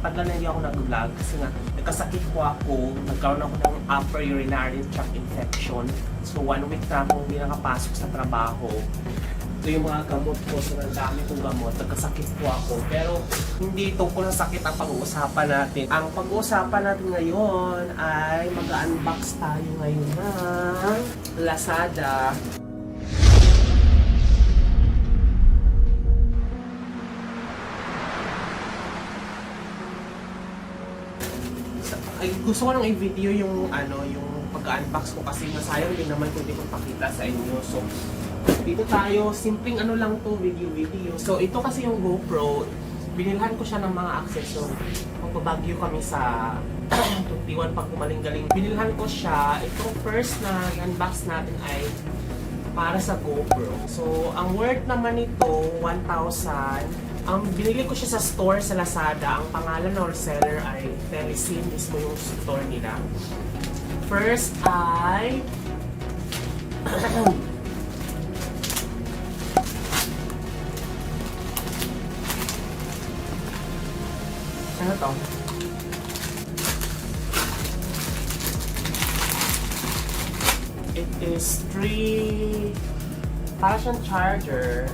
matagal na hindi ako nag-vlog kasi nga nagkasakit ko ako, nagkaroon ako ng upper urinary tract infection. So 1 week na akong hindi nakapasok sa trabaho. Ito yung mga gamot ko, so ang dami kong gamot, nagkasakit ko ako. Pero hindi tungkol sa sakit ang pag-uusapan natin. Ang pag-uusapan natin ngayon ay mag-unbox tayo ngayon ng Lazada. Ay, gusto ko nang i-video yung yung pag-unbox ko kasi masayang din naman kung hindi ko pakita sa inyo. So, dito tayo, simpleng lang to, video. So, ito kasi yung GoPro, binilhan ko siya ng mga accessory. Magpabagyo kami sa 21 pag kumaling-galing. Binilhan ko siya, itong first na unbox natin ay para sa GoPro. So, ang worth naman nito, 1,000. Binili ko siya sa store sa Lazada. Ang pangalan ng seller ay Telesin, mismo yung store nila. First ay ano to? It is 3 para siyang charger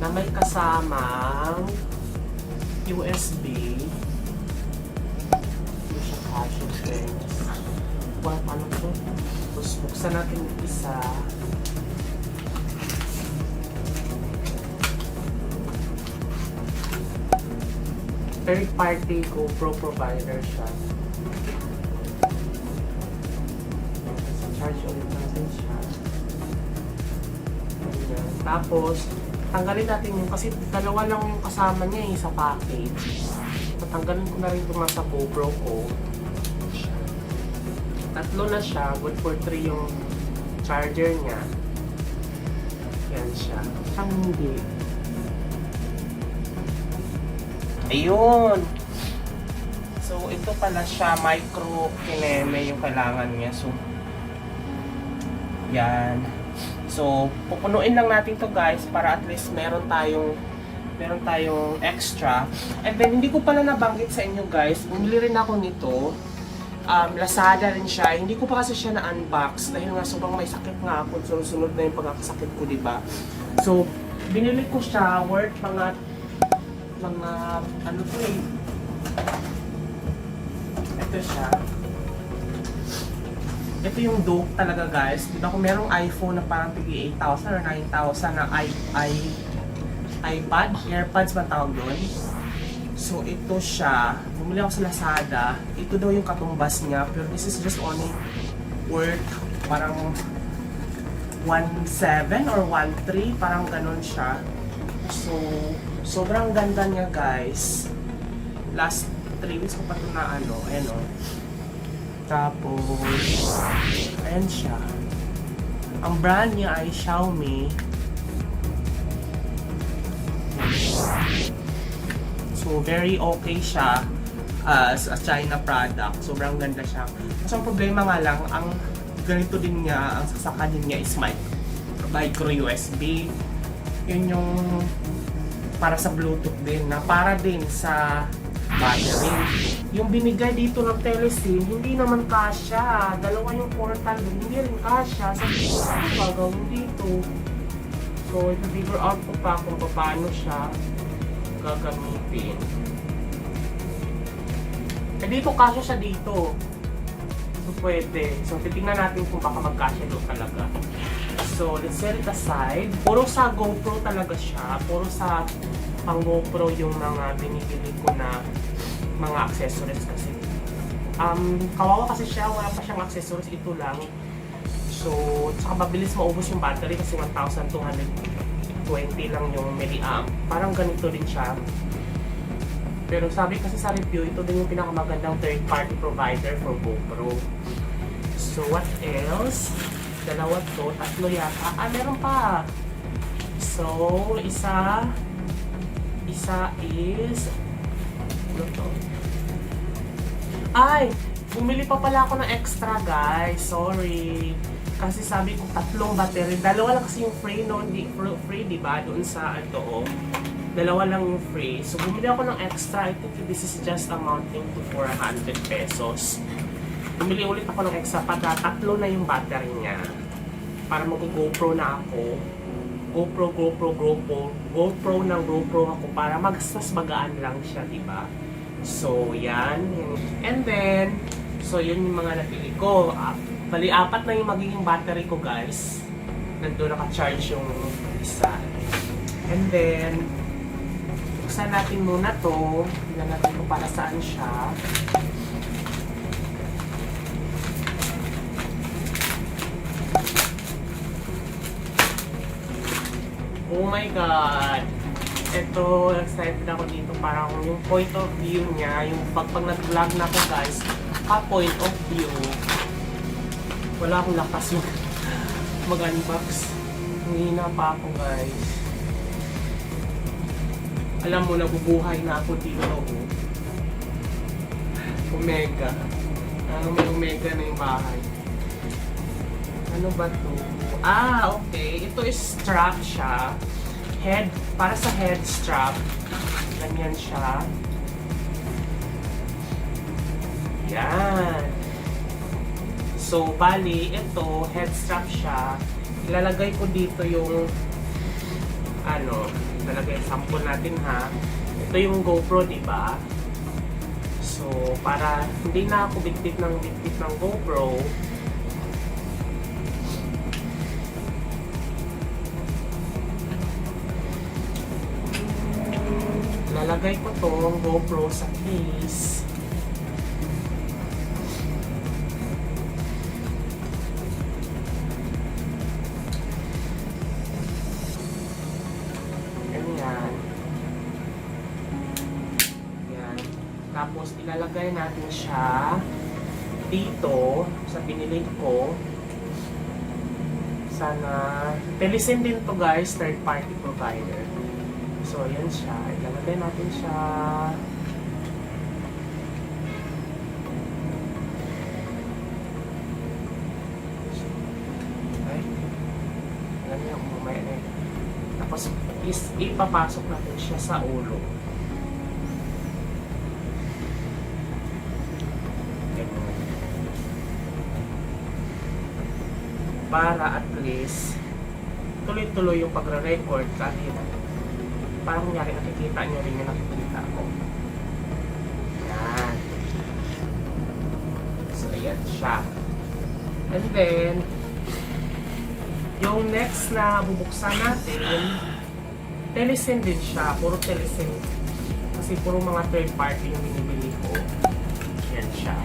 na may kasamang USB. Hindi siya cashew things. Ano to? Tapos buksan natin yung isa. Third party GoPro provider siya. Charge ulit natin siya. Ayan. Tapos, tanggalin natin yung, kasi dalawa lang yung kasama niya sa package. Tatanggalin ko na rin itong nasa GoPro ko. Tatlo na siya, good for 3 yung charger niya. Yan siya. Siyang hindi. Ayun! So, ito pala siya, micro kineme yung kailangan niya. So, yan. So, pupunuin lang natin to guys para at least meron tayong extra. And then, hindi ko pala nabanggit sa inyo guys, bumili rin ako nito. Lazada rin siya. Hindi ko pa kasi siya na-unbox dahil nga sobrang may sakit nga ako. Sunod na yung pagkakasakit ko, diba? So, binili ko siya worth mga ano to eh. Ito siya. Ito yung dope talaga guys. Diba kung merong iPhone na parang tig 8,000 or 9,000 na iPad, AirPods ba tawag doon? So ito siya. Bumili ako sa Lazada. Ito daw yung katumbas niya. Pero this is just only worth parang 1,700 or 1,300. Parang ganon siya. So, sobrang ganda niya guys. Last 3 weeks ko pa ito na ayan o. Tapos, ayan siya. Ang brand niya ay Xiaomi. So, very okay siya as a China product. Sobrang ganda siya. So, ang problema nga lang, ang ganito din niya, ang sasakan din niya is micro USB. Yun yung para sa Bluetooth din, na para din sa battery. Yung binigay dito ng Telesin, hindi naman kasya. Dalawa yung portal din, hindi rin kasya. Sabi ko, ano gagawin dito? So, ito-figure out ko pa kung paano siya gagamitin. Eh, dito kasya siya dito. So, pwede. So, titingnan natin kung baka magkasya doon talaga. So, let's set it aside. Puro sa GoPro talaga siya. Puro sa pang GoPro yung mga binibili ko na mga accessories kasi. Kawawa kasi siya. Wala pa siyang accessories. Ito lang. So, tsaka mabilis maubos yung battery kasi 1,220 lang yung milliamp. Parang ganito din siya. Pero sabi kasi sa review, ito din yung pinakamagandang third-party provider for GoPro. So, what else? Dalawa to, tatlo yata. Meron pa. So, isa is ano to? Ay! Bumili pa pala ako ng extra guys. Sorry. Kasi sabi ko 3 battery. Dalawa lang kasi yung free, no? Hindi free, diba? Doon sa ito, oh. Dalawa lang yung free. So, bumili ako ng extra. I think this is just amounting to 400 pesos. Bumili ulit ako ng extra para tatlo na yung battery niya. Para mag-GoPro na ako. GoPro ng GoPro ako para mas magaan lang siya, diba? So, yan. And then, so yun yung mga napili ko. Bali, 4 na yung magiging battery ko, guys. Nandun naka-charge yung isa. And then, buksan natin muna to. Tignan natin kung para saan siya. Oh my God! Ito, excited ako dito. Parang yung point of view niya, yung pag nag-vlog na ako, guys, point of view. Wala akong lakas mag-unbox. Hihina pa ako, guys. Alam mo, nabubuhay na ako dito. Omega. May Omega na yung bahay. Ano ba to? Okay. Ito is strap siya. Head, para sa head strap. Ganyan siya. Yan. So, bali, ito, head strap siya. Ilalagay ko dito yung ilalagay sample natin ha. Ito yung GoPro, diba? So, para hindi na ako bitbit ng GoPro, lalagay ko tong GoPro sa case. Ganyan. Yan. Tapos ilalagay natin siya dito sa binili ko. Sana Telecine din to, guys, third party provider. So, yan siya. Ilalagay natin siya. Okay. Alam niyo, mamaya na yun. Tapos, ipapasok natin siya sa ulo. Ganyan. Para at least, tuloy-tuloy yung pagre-record kahit parang nangyari, nakikita nyo rin yung nakikita ko. Yan. So, ayan siya. And then, yung next na bubuksan natin, Telecine din siya. Puro Telecine. Kasi puro mga third party yung binibili ko. Yan siya.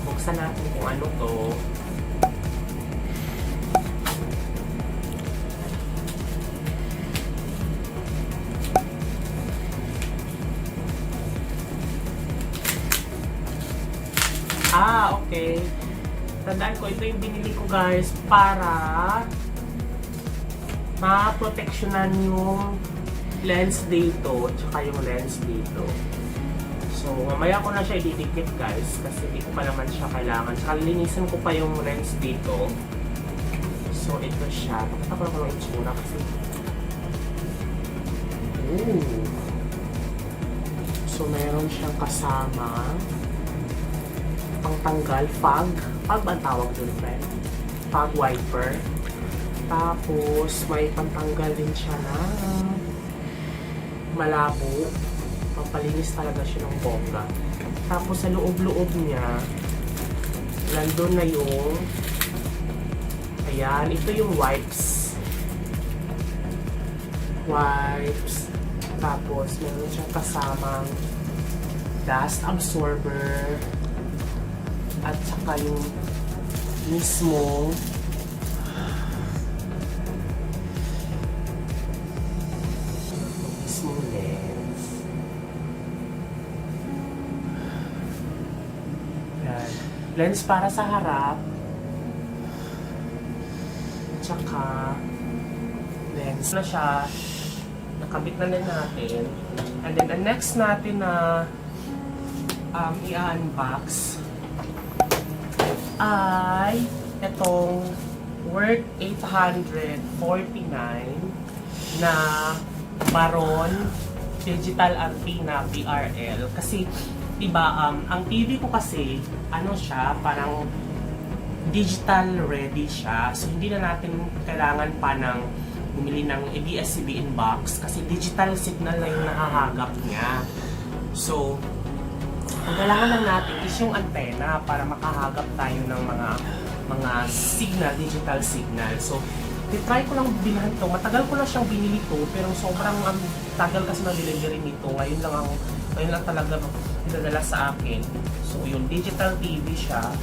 Buksan natin kung ano to. Okay. Tandaan ko, ito yung binili ko, guys, para ma-protectionan yung lens dito, tsaka yung lens dito. So, mamaya ko na siya ididikit, guys, kasi hindi ko pa naman siya kailangan. Tsaka linisan ko pa yung lens dito. So, ito siya. Pakita ko lang ng itsura kasi. Ooh. So, meron siyang kasama pangtanggal, fog ba ang tawag dun, friend? Fog wiper. Tapos, may pantanggal din siya na malabo. Pampalinis talaga siya ng bongga. Tapos, sa loob-loob niya, nandun na yung ayan, ito yung wipes. Tapos, meron siyang kasamang dust absorber. At saka yung mismong lens. Yan. Lens para sa harap. At saka lens na siya. Nakabit na din natin. And then the next natin na i-unbox ay itong worth 849 na Baron Digital Antenna BRL. Kasi, diba, ang TV ko kasi, ano siya, parang digital ready siya. So, hindi na natin kailangan pa ng bumili ng ABS-CBN box kasi digital signal na yung nakahagap niya. So, ang kailangan lang natin is yung antenna para makahagap tayo ng mga signal, digital signal. So, try ko lang bilhan to. Matagal ko na siyang binili to, pero sobrang tagal kasi ng delivery nito. Ngayon lang talaga dinadala sa akin. So, yung digital TV siya.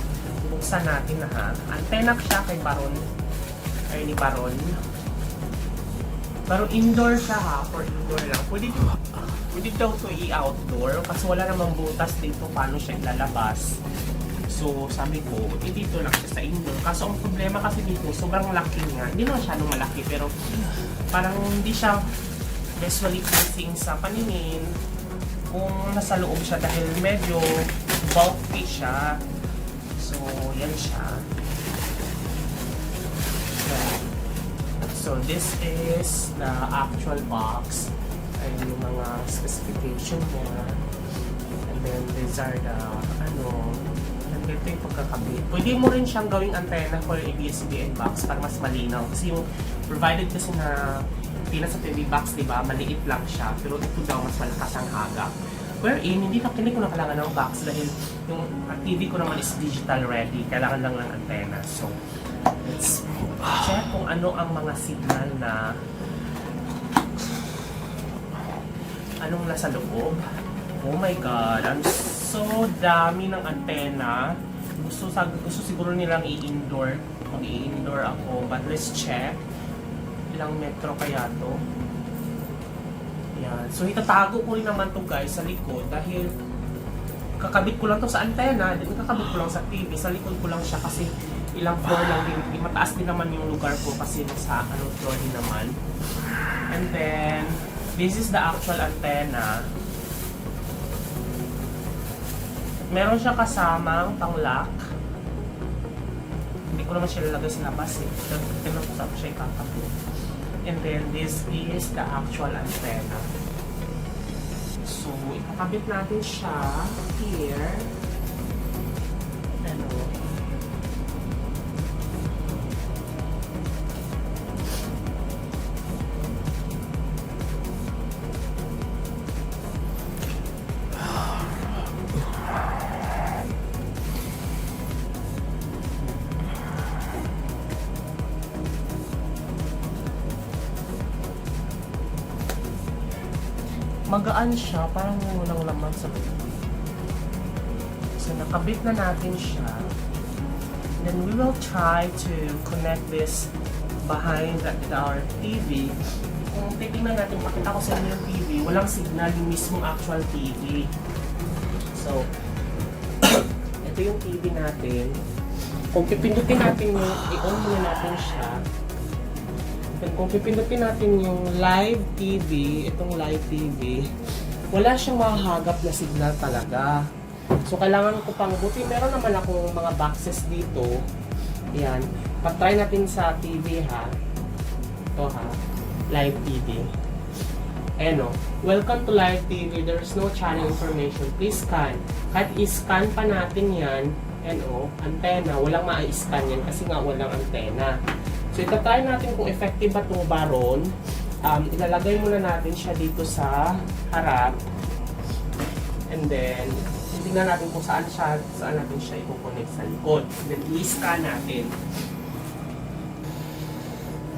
Buksan natin na ha. Antenna siya kay Baron. Ay, ni Baron. Pero indoor siya ha. For indoor lang. Pwede daw to i-outdoor. Kasi wala namang butas dito paano siya ilalabas. So, sabi ko, dito lang siya sa indoor. Kaso ang problema kasi dito, sobrang laki nga. Hindi naman siya malaki, pero parang hindi siya visually pleasing sa paningin kung nasa loob siya dahil medyo bulky siya. So, yan siya. So, this is the actual box. Ayun yung mga specification niya. And then, these are the, ito yung pagkakabit. Pwede mo rin siyang gawing antenna for ABS-CBN box para mas malinaw. Kasi yung provided kasi na pina sa TV box, di ba, maliit lang siya. Pero ito daw mas malakas ang hagap. Wherein, hindi ko na kailangan ng box dahil yung TV ko naman is digital ready. Kailangan lang ng antenna. So, let's check kung ano ang mga signal na anong nasa loob. Oh my God, ang so dami ng antenna. Gusto siguro nilang i-indoor. Mag-i-indoor ako. But let's check. Ilang metro kaya to? Yan. So itatago ko rin naman to guys sa likod dahil kakabit ko lang to sa antenna. Then kakabit ko lang sa TV. Sa likod ko lang siya kasi ilang floor lang din. Mataas din naman yung lugar ko kasi sa floor din naman. And then, this is the actual antenna. Meron siya kasamang pang-lock. Hindi ko naman siya lalagay sa labas eh. Tignan ko saan siya ikakabit. And then, this is the actual antenna. So, ikakabit natin siya here. Magaan siya, parang walang laman sa loob. So, nakabit na natin siya. Then, we will try to connect this behind our TV. Kung titignan natin, makita ko sa inyo yung TV, walang signal yung mismong actual TV. So, ito yung TV natin. Kung pipindutin natin yung, i-on muna natin siya. Kung pipindutin natin yung live TV, itong live TV, wala siyang mahahagap na signal talaga. So, kailangan ko pang buti. Meron naman akong mga boxes dito. Yan. Patry natin sa TV ha. Ito ha. Live TV. Ayan o. Welcome to live TV. There's no channel information. Please scan. Kahit i-scan pa natin yan, antenna, walang ma-scan yan kasi nga walang antenna. So, itatry natin kung effective ba itong Baron. Ilalagay muna natin siya dito sa harap. And then, tingnan natin kung saan natin siya i-connect sa likod. And then, i-scan natin.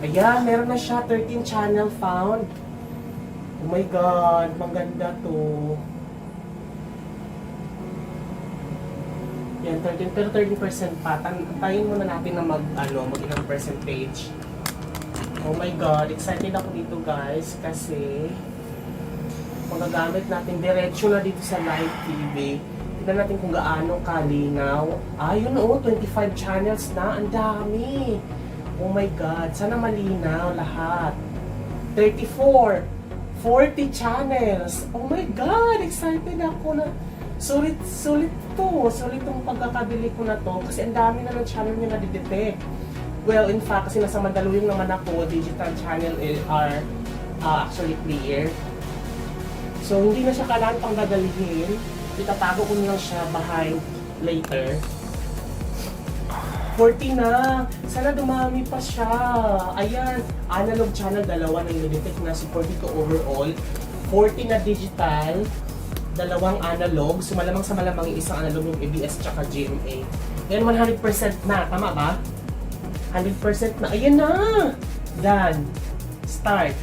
Ayan, meron na siya. 13 channel found. Oh my God, maganda to. Yan, 13, pero 30% pa. Tayin muna natin na mag-ilang percentage. Oh my God, excited ako dito guys kasi magagamit natin diretso na dito sa live TV. Tignan natin kung gaano kalinaw. Ayun 25 channels na. Ang dami. Oh my God, sana malinaw lahat. 34, 40 channels. Oh my God, excited ako na. Sulit to. Sulit tong pagkakabili ko na to kasi ang dami na ng channel niya na-detect. Well, in fact, kasi nasa Mandaluyong naman ako, digital channel are actually clear. So, hindi na siya kailangan pang dadalhin. Itatago ko na lang siya behind later. 40 na! Sana dumami pa siya! Ayan, analog channel, dalawa na yung detect na, so 42 overall. 40 na digital, dalawang analog. So malamang sa malamang yung isang analog yung ABS tsaka GMA. Ayan, 100% na. Tama ba? 100% na. Ayan na! Done. Start.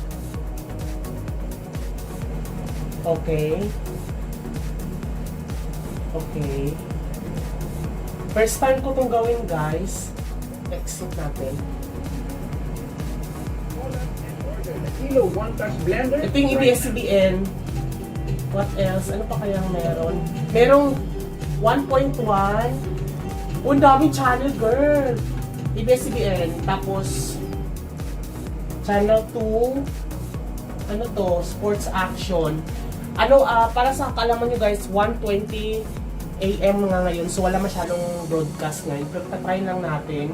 Okay. Okay. First time ko itong gawin, guys. Exit natin. Kilo 1 touch blender. Ito yung ABS-CBN. What else? Ano pa kayang meron? Merong 1.1. Oh, ang daming channel, girl! ABS-CBN. Tapos, channel 2. Ano to? Sports Action. Ano, para sa kaalaman nyo guys, 1:20 AM nga ngayon. So, wala masyadong broadcast ngayon. Pero try lang natin.